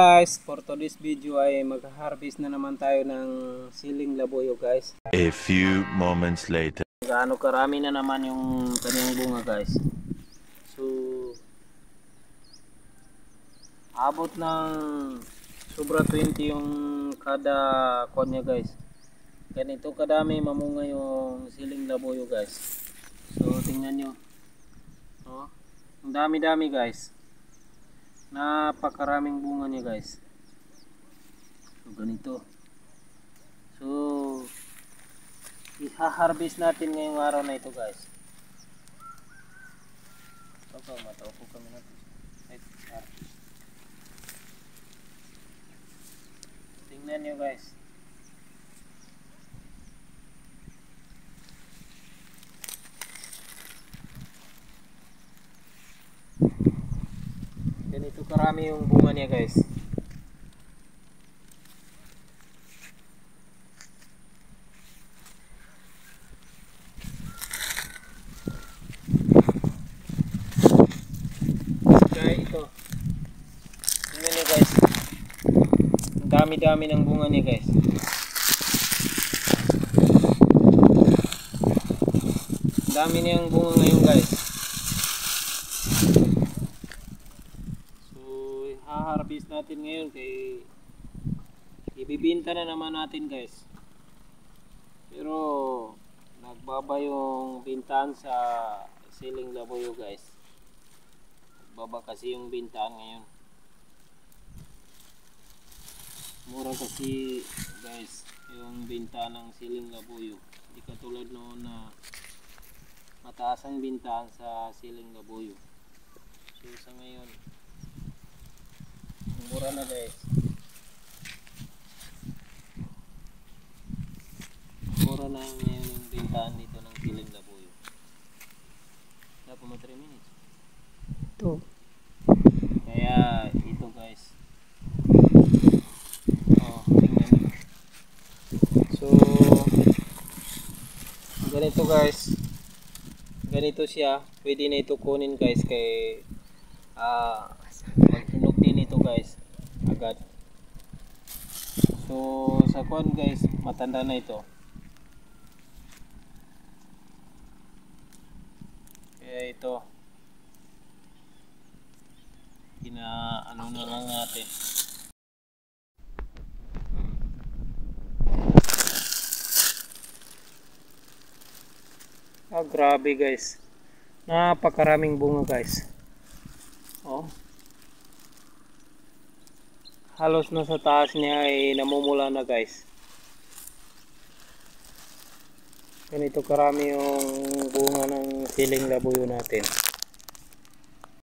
Guys, for today's video ay mag-harvest na naman tayo ng siling labuyo guys. A few moments later. Gaano karami na naman yung kanyang bunga guys. So abot ng sobra 20 yung kada konya guys. Ganito kadami mamunga yung siling labuyo guys. So tingnan nyo. Oh, ang dami-dami guys. Napakaraming bunga niya guys. So ganito. So i-harvest natin ngayong araw na ito guys. Mataupo kami natin. Tingnan nyo guys. Ganito karami yung bunga niya guys. Kaya ito. Tingnan niyo guys. Ang dami-dami ng bunga niya guys. Ang dami niyang bunga ngayon guys. Harvest natin ngayon kay ibibinta na naman natin guys, pero nagbaba yung bintahan sa siling labuyo guys. Nagbaba kasi yung bintahan ngayon, mura kasi guys yung bintahan ng siling labuyo, hindi katulad noon na mataas ang bintahan sa siling labuyo. So sa ngayon mura na guys. Mura na ngayon yung bintahan dito ng siling labuyo. Dapat mo 3 minutes. Ito. Kaya ito guys. Oh, tingnan. So ganito guys. Ganito siya. Pwede na ito kunin guys kay maghinog din ito guys agad. So sa kuan guys, matanda na ito. Kaya ito ano na lang natin. Grabe guys, napakaraming bunga guys. Oh, halos na sa taas niya ay namumula na guys. Ganito karami yung bunga ng siling labuyo natin.